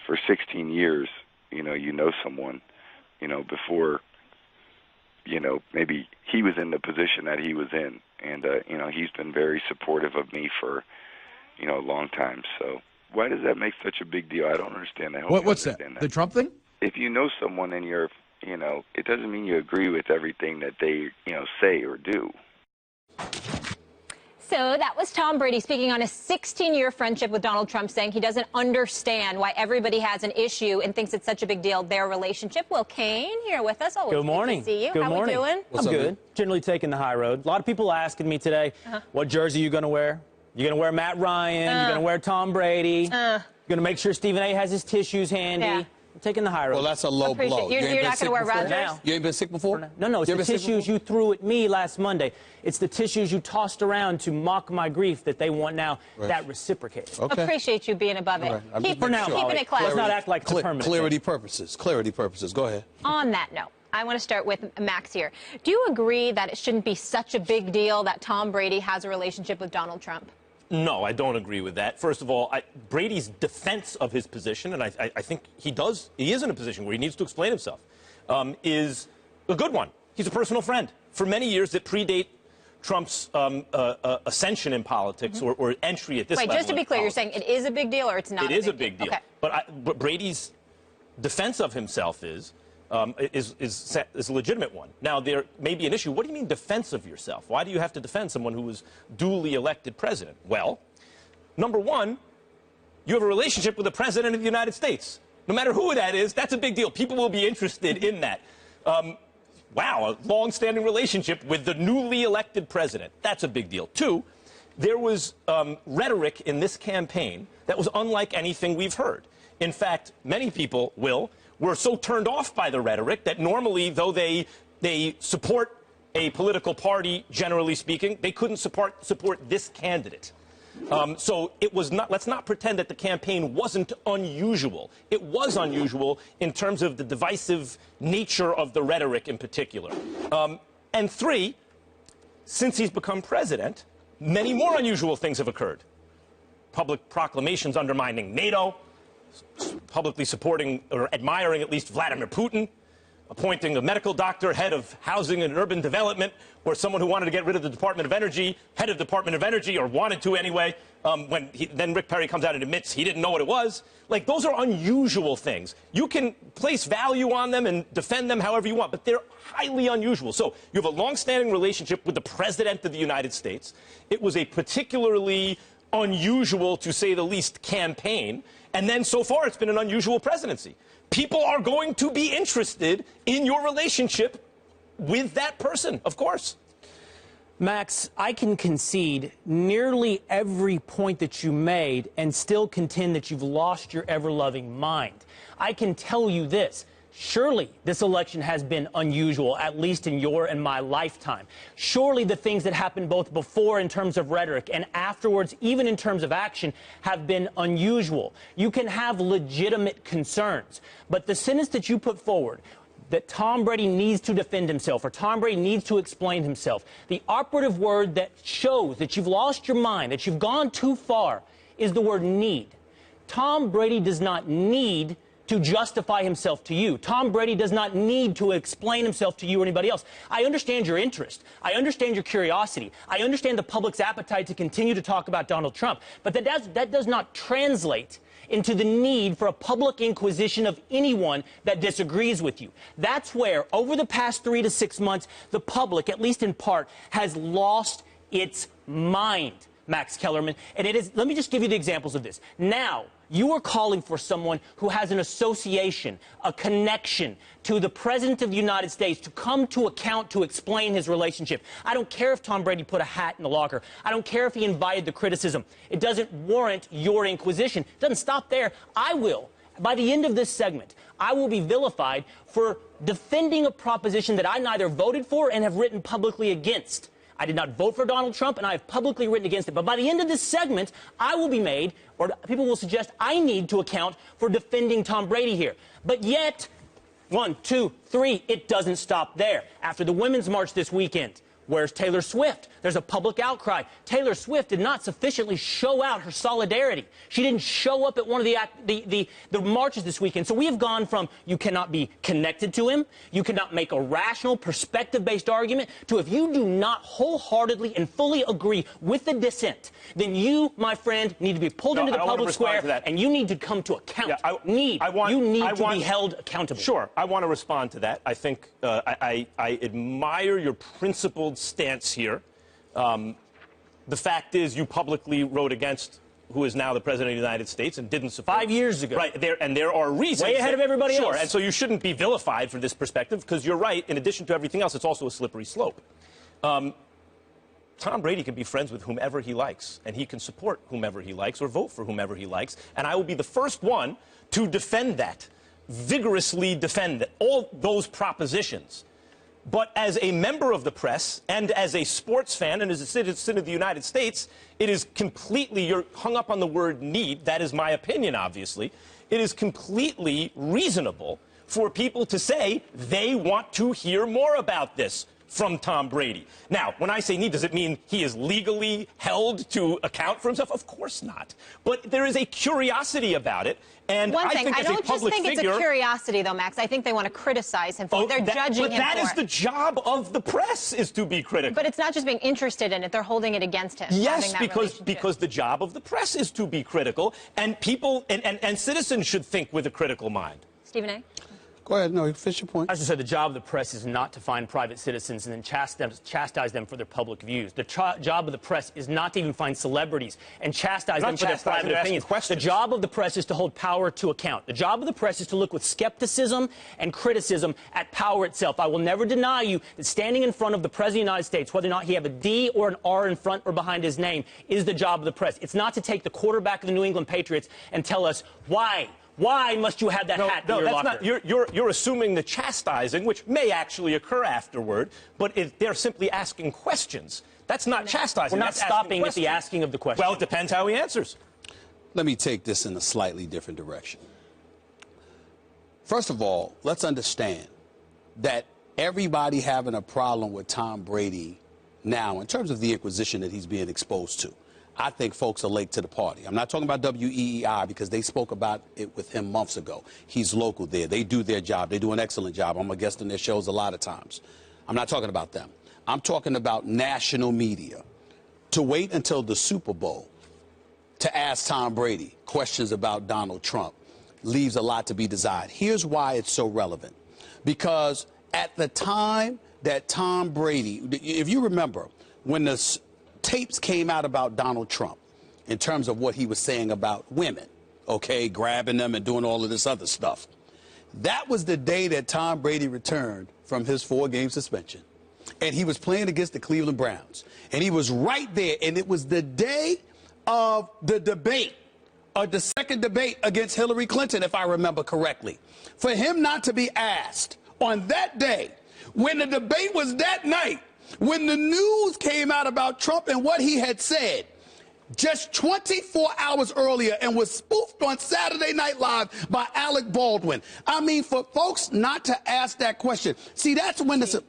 for 16 years, you know someone, before, maybe he was in the position that he was in. And, he's been very supportive of me for, a long time. So why does that make such a big deal? I don't understand that. What's that? The Trump thing? If you know someone and you're, it doesn't mean you agree with everything that they, say or do. So that was Tom Brady speaking on a 16-year friendship with Donald Trump, saying he doesn't understand why everybody has an issue and thinks it's such a big deal, their relationship. Will Kane here with us. Always good morning. Good to see you. Good How morning. we doing? I'm good. Generally taking the high road. A lot of people asking me today, what jersey are you going to wear? You're going to wear Matt Ryan. You're going to wear Tom Brady. You're going to make sure Stephen A. has his tissues handy. Yeah. I'm taking the high road. Well, that's a low blow. You're not going to wear Rodgers? You ain't been sick before? No, it's the tissues you threw at me last Monday. It's the tissues you tossed around to mock my grief that they want now that reciprocated. Okay. Appreciate you being above it. Right. Keeping it classy. Let's not act like it's a permanent clarity purposes. Clarity purposes. Go ahead. On that note, I want to start with Max here. Do you agree that it shouldn't be such a big deal that Tom Brady has a relationship with Donald Trump? No, I don't agree with that. First of all, Brady's defense of his position, and I think he is in a position where he needs to explain himself, is a good one. He's a personal friend. For many years that predate Trump's ascension in politics or entry at this level. Wait, just to be clear, you're saying it is a big deal or it's not? It is a big deal. Okay. But Brady's defense of himself is a legitimate one. Now, there may be an issue. What do you mean defense of yourself? Why do you have to defend someone who was duly elected president? Well, number one, you have a relationship with the president of the United States. No matter who that is, that's a big deal. People will be interested in that. Wow, a long-standing relationship with the newly elected president. That's a big deal. Two, there was rhetoric in this campaign that was unlike anything we've heard. In fact, many people were so turned off by the rhetoric that normally, though they support a political party, generally speaking, they couldn't support this candidate. So it was not. Let's not pretend that the campaign wasn't unusual. It was unusual in terms of the divisive nature of the rhetoric in particular. And three, since he's become president, many more unusual things have occurred. Public proclamations undermining NATO, publicly supporting or admiring at least Vladimir Putin, appointing a medical doctor head of housing and urban development, or someone who wanted to get rid of the Department of Energy, head of Department of Energy, or wanted to anyway, then Rick Perry comes out and admits he didn't know what it was. Like, those are unusual things. You can place value on them and defend them however you want, but they're highly unusual. So you have a long-standing relationship with the President of the United States. It was a particularly unusual, to say the least, campaign. And then so far it's been an unusual presidency. People are going to be interested in your relationship with that person, of course. Max, I can concede nearly every point that you made and still contend that you've lost your ever-loving mind. I can tell you this. Surely this election has been unusual, at least in your and my lifetime. Surely the things that happened both before in terms of rhetoric and afterwards, even in terms of action, have been unusual. You can have legitimate concerns, but the sentence that you put forward, that Tom Brady needs to defend himself or Tom Brady needs to explain himself, the operative word that shows that you've lost your mind, that you've gone too far, is the word need. Tom Brady does not need to justify himself to you. Tom Brady does not need to explain himself to you or anybody else. I understand your interest. I understand your curiosity. I understand the public's appetite to continue to talk about Donald Trump. But that does not translate into the need for a public inquisition of anyone that disagrees with you. That's where, over the past 3 to 6 months, the public, at least in part, has lost its mind, Max Kellerman. And it is, let me just give you the examples of this. Now, you are calling for someone who has an association, a connection to the President of the United States to come to account to explain his relationship. I don't care if Tom Brady put a hat in the locker. I don't care if he invited the criticism. It doesn't warrant your inquisition. It doesn't stop there. I will. By the end of this segment, I will be vilified for defending a proposition that I neither voted for and have written publicly against. I did not vote for Donald Trump, and I have publicly written against it. But by the end of this segment, I will be made, or people will suggest I need to account for defending Tom Brady here. But yet, 1, 2, 3, it doesn't stop there. After the Women's March this weekend, where's Taylor Swift? There's a public outcry. Taylor Swift did not sufficiently show out her solidarity. She didn't show up at one of the marches this weekend. So we have gone from you cannot be connected to him, you cannot make a rational, perspective-based argument, to if you do not wholeheartly and fully agree with the dissent, then you, my friend, need to be pulled into the public square, and you need to come to account. You need to be held accountable. Sure, I want to respond to that. I think I admire your principled stance here. The fact is, you publicly wrote against who is now the President of the United States and didn't support. 5 years ago. Right, and there are reasons. Way ahead of everybody else. Sure, and so you shouldn't be vilified for this perspective, because you're right, in addition to everything else, it's also a slippery slope. Tom Brady can be friends with whomever he likes, and he can support whomever he likes or vote for whomever he likes, and I will be the first one to defend that, vigorously defend all those propositions. But as a member of the press and as a sports fan and as a citizen of the United States, it is completely, you're hung up on the word need, that is my opinion, obviously. It is completely reasonable for people to say they want to hear more about this from Tom Brady. Now, when I say need, does it mean he is legally held to account for himself? Of course not. But there is a curiosity about it. And One thing, I think I as a don't just public think figure, it's a curiosity, though, Max. I think they want to criticize him for it. They're judging him for it. But that is the job of the press, is to be critical. But it's not just being interested in it. They're holding it against him. Yes, because the job of the press is to be critical, and people and citizens should think with a critical mind. Stephen A.? Go ahead. No, finish your point. As I said, the job of the press is not to find private citizens and then chastise them for their public views. The job of the press is not to even find celebrities and chastise them for their private opinions. The job of the press is to hold power to account. The job of the press is to look with skepticism and criticism at power itself. I will never deny you that standing in front of the President of the United States, whether or not he have a D or an R in front or behind his name, is the job of the press. It's not to take the quarterback of the New England Patriots and tell us why. Why must you have that hat in your locker? You're assuming the chastising, which may actually occur afterward, but they're simply asking questions. That's not chastising. We're not stopping at the asking of the question. Well, it depends how he answers. Let me take this in a slightly different direction. First of all, let's understand that everybody having a problem with Tom Brady now, in terms of the inquisition that he's being exposed to, I think folks are late to the party. I'm not talking about WEEI because they spoke about it with him months ago. He's local there. They do their job. They do an excellent job. I'm a guest on their shows a lot of times. I'm not talking about them. I'm talking about national media. To wait until the Super Bowl to ask Tom Brady questions about Donald Trump leaves a lot to be desired. Here's why it's so relevant. Because at the time that Tom Brady, if you remember, when the tapes came out about Donald Trump in terms of what he was saying about women, okay, grabbing them and doing all of this other stuff. That was the day that Tom Brady returned from his 4-game suspension. And he was playing against the Cleveland Browns. And he was right there. And it was the day of the debate, the second debate against Hillary Clinton, if I remember correctly. For him not to be asked on that day, when the debate was that night, when the news came out about Trump and what he had said just 24 hours earlier and was spoofed on Saturday Night Live by Alec Baldwin. I mean, for folks not to ask that question. See, that's when the...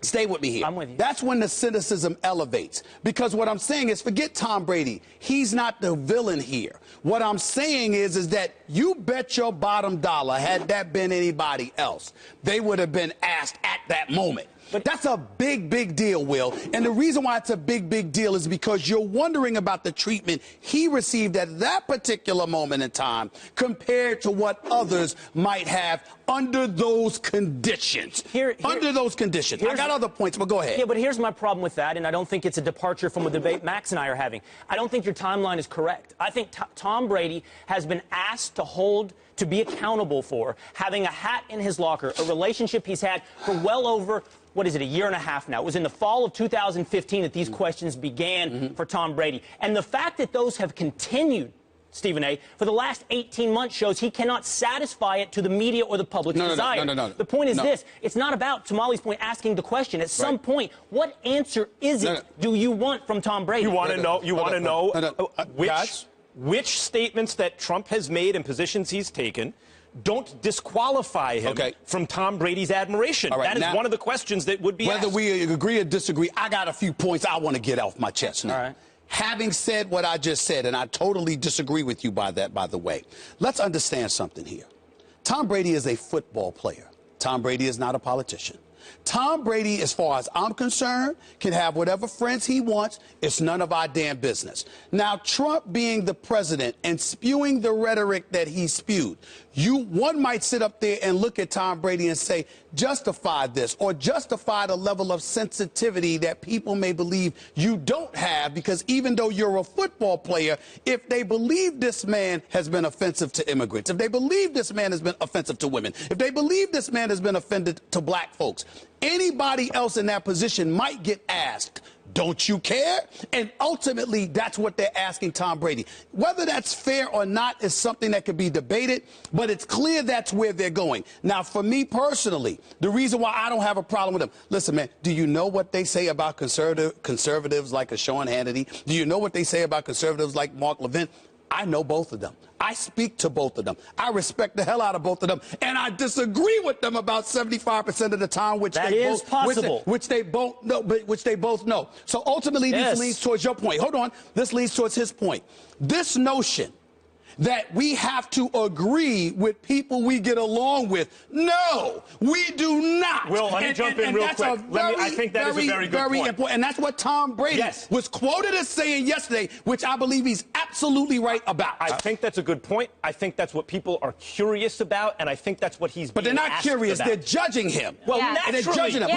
Stay with me here. I'm with you. That's when the cynicism elevates. Because what I'm saying is, forget Tom Brady. He's not the villain here. What I'm saying is that you bet your bottom dollar, had that been anybody else, they would have been asked at that moment. But that's a big, big deal, Will. And the reason why it's a big, big deal is because you're wondering about the treatment he received at that particular moment in time compared to what others might have under those conditions. Under those conditions. I got other points, but go ahead. Yeah, but here's my problem with that, and I don't think it's a departure from a debate Max and I are having. I don't think your timeline is correct. I think Tom Brady has been asked to be accountable for having a hat in his locker, a relationship he's had for well over, what is it, a year and a half now. It was in the fall of 2015 that these questions began for Tom Brady. And the fact that those have continued, Stephen A., for the last 18 months shows he cannot satisfy it to the media or the public's desire. No. The point is this. It's not about, to Molly's point, asking the question. At some point, what answer is it do you want from Tom Brady? You want to know which statements that Trump has made and positions he's taken don't disqualify him from Tom Brady's admiration. All right, that is now, one of the questions that would be whether asked. we agree or disagree, I got a few points I want to get off my chest now. All right. Having said what I just said, and I totally disagree with you by that, by the way, let's understand something here. Tom Brady is a football player. Tom Brady is not a politician. Tom Brady, as far as I'm concerned, can have whatever friends he wants. It's none of our damn business. Now, Trump being the president and spewing the rhetoric that he spewed, one might sit up there and look at Tom Brady and say, justify this, or justify the level of sensitivity that people may believe you don't have, because even though you're a football player, if they believe this man has been offensive to immigrants, if they believe this man has been offensive to women, if they believe this man has been offended to black folks, anybody else in that position might get asked, don't you care? And ultimately, that's what they're asking Tom Brady. Whether that's fair or not is something that could be debated, but it's clear that's where they're going. Now, for me personally, the reason why I don't have a problem with them, listen, man, do you know what they say about conservatives like a Sean Hannity? Do you know what they say about conservatives like Mark Levin? I know both of them. I speak to both of them. I respect the hell out of both of them, and I disagree with them about 75% of the time, which they both know. So ultimately, this leads towards your point. Hold on, this leads towards his point. This notion that we have to agree with people we get along with. No, we do not. Will, let me jump in real quick. I think that is a very good point. Important. And that's what Tom Brady was quoted as saying yesterday, which I believe he's absolutely right about. I think that's a good point. I think that's what people are curious about, and I think that's what he's But they're not curious. About. They're judging him. Well, naturally. They're judging him.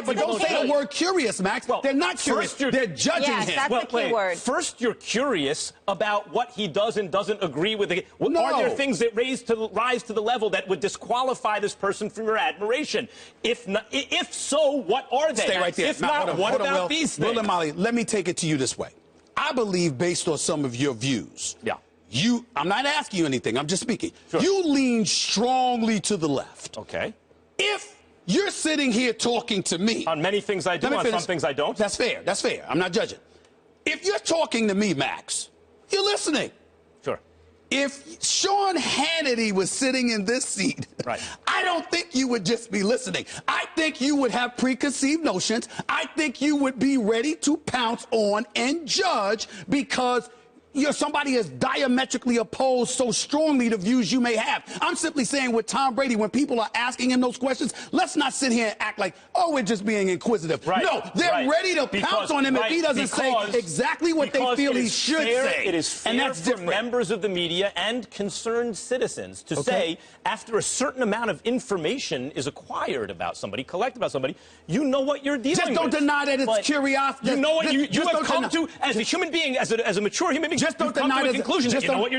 But don't say the word curious, Max. Well, they're not curious. They're judging him. That's the key word. First, you're curious about what he does and doesn't agree with it. No. Are there things that rise to the level that would disqualify this person from your admiration? If so, what are they? Stay right there. If not, what about these things? Will and Molly, let me take it to you this way. I believe, based on some of your views, I'm not asking you anything. I'm just speaking. Sure. You lean strongly to the left. Okay. If you're sitting here talking to me. On many things I do, on some things I don't. That's fair. That's fair. I'm not judging. If you're talking to me, Max, you're listening. Sure. If Sean Hannity was sitting in this seat, I don't think you would just be listening. I think you would have preconceived notions. I think you would be ready to pounce on and judge because you're somebody is diametrically opposed so strongly to views you may have. I'm simply saying with Tom Brady, when people are asking him those questions, let's not sit here and act like, oh, we're just being inquisitive. No, they're ready to pounce on him if he doesn't say exactly what they feel he should say. It is fair for members of the media and concerned citizens to say, after a certain amount of information is acquired about somebody, collected about somebody, you know what you're dealing with. Just don't deny that it's curiosity. You know what you have come to, as a human being, as a mature human being, just don't deny that.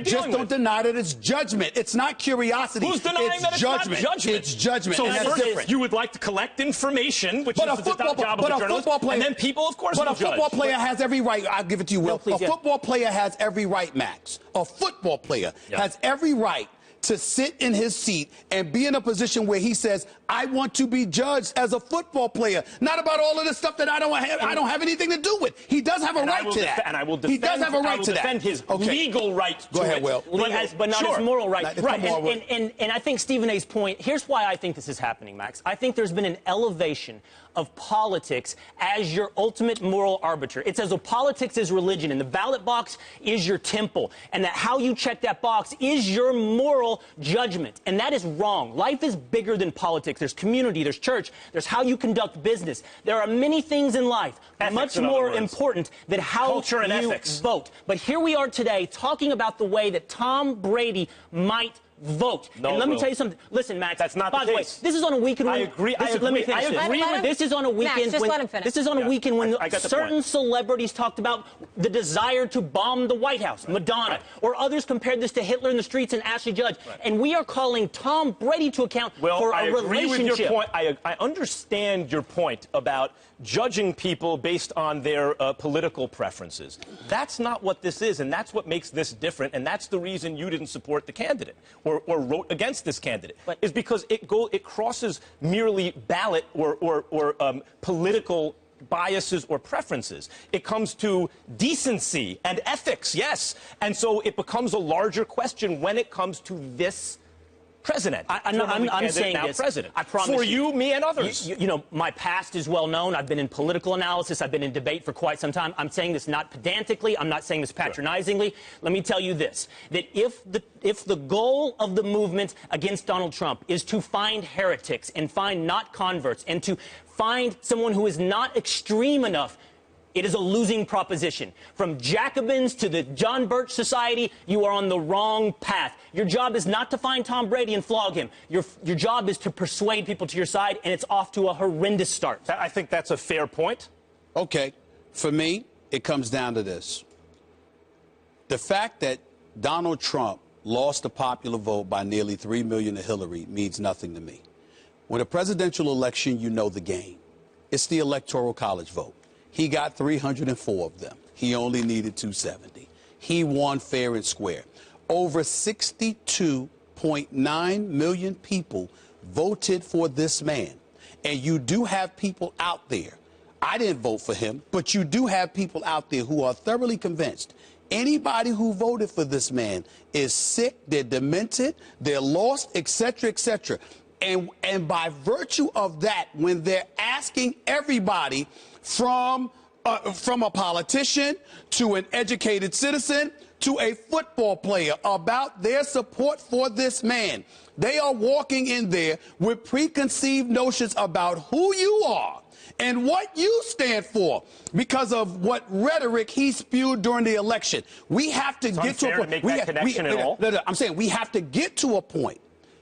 Just don't deny that it's judgment. It's not curiosity. Who's denying that it's judgment. not judgment? It's judgment. So and that's different. You would like to collect information, which is the job of a journalist, and then people, of course, will judge. But a football player has every right. I'll give it to you, Will. A football player has every right, Max. A football player has every right to sit in his seat and be in a position where he says, I want to be judged as a football player, not about all of the stuff that I don't have anything to do with. He does have a right to that. And I will defend, he does have a right to that. Defend his legal right to Go ahead, Will. But not his moral right. And I think Stephen A's point, here's why I think this is happening, Max. I think there's been an elevation of politics as your ultimate moral arbiter. It's as though politics is religion, and the ballot box is your temple, and that how you check that box is your moral judgment. And that is wrong. Life is bigger than politics. There's community, there's church, there's how you conduct business. There are many things in life much more important than how you vote. But here we are today talking about the way that Tom Brady might vote. No, and let me tell you something. Listen, Max. That's not by the the way, case. this is on a weekend when... I agree. Let me finish. I agree with this is on a weekend Max, just when... let him finish. This is on a weekend when I certain celebrities talked about the desire to bomb the White House, Madonna, or others compared this to Hitler in the streets and Ashley Judd. And we are calling Tom Brady to account for a relationship. I agree with your point. I understand your point about judging people based on their political preferences. That's not what this is, and that's what makes this different, and that's the reason you didn't support the candidate or wrote against this candidate, is because it crosses merely ballot or political biases or preferences. It comes to decency and ethics, yes. And so it becomes a larger question when it comes to this president. I'm saying this. President. I promise for you, me, and others. You know, my past is well known. I've been in political analysis. I've been in debate for quite some time. I'm saying this not pedantically. I'm not saying this patronizingly. Sure. Let me tell you this, that if the goal of the movement against Donald Trump is to find heretics and find not converts and to find someone who is not extreme enough, it is a losing proposition. From Jacobins to the John Birch Society, you are on the wrong path. Your job is not to find Tom Brady and flog him. Your job is to persuade people to your side, and it's off to a horrendous start. I think that's a fair point. Okay. For me, it comes down to this. The fact that Donald Trump lost the popular vote by nearly 3 million to Hillary means nothing to me. When a presidential election, you know the game. It's the Electoral College vote. He got 304 of them. He only needed 270. He won fair and square. Over 62.9 million people voted for this man. And you do have people out there. I didn't vote for him, but you do have people out there who are thoroughly convinced. Anybody who voted for this man is sick, they're demented, they're lost, etc., etc. And by virtue of that, when they're asking everybody from a politician to an educated citizen to a football player about their support for this man, they are walking in there with preconceived notions about who you are and what you stand for because of what rhetoric he spewed during the election. We have to get to a point. Make that connection at all? I'm saying we have to get to a point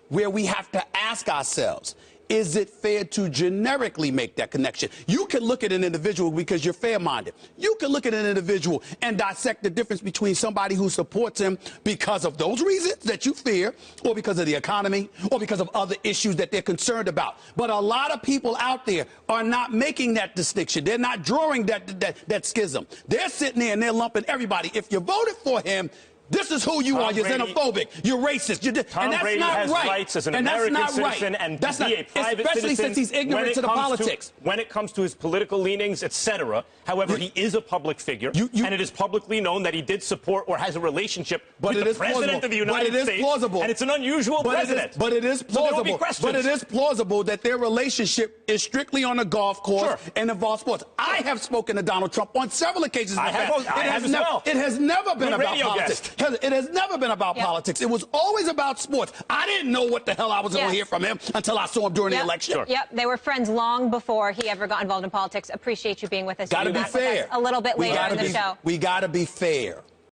where we have to ask ourselves, is it fair to generically make that connection? You can look at an individual because you're fair-minded. You can look at an individual and dissect the difference between somebody who supports him because of those reasons that you fear, or because of the economy, or because of other issues that they're concerned about. But a lot of people out there are not making that distinction. They're not drawing that schism. They're sitting there and they're lumping everybody. If you voted for him, this is who you are. You're xenophobic. You're racist. Tom Brady has rights as an American citizen and to be a private citizen. Especially since he's ignorant to the politics. When it comes to his political leanings, etc. However, he is a public figure, and it is publicly known that he did support or has a relationship with the President of the United States. Plausible. And it's an unusual president. But it is plausible. But it is plausible that their relationship is strictly on a golf course and involves sports. I have spoken to Donald Trump on several occasions. I have as well. It has never been about politics. It has never been about politics. It was always about sports. I didn't know what the hell I was going to hear from him until I saw him during the election. Sure. Yep, they were friends long before he ever got involved in politics. Appreciate you being with us. Got to be fair. A little bit later in the show. We got to be fair.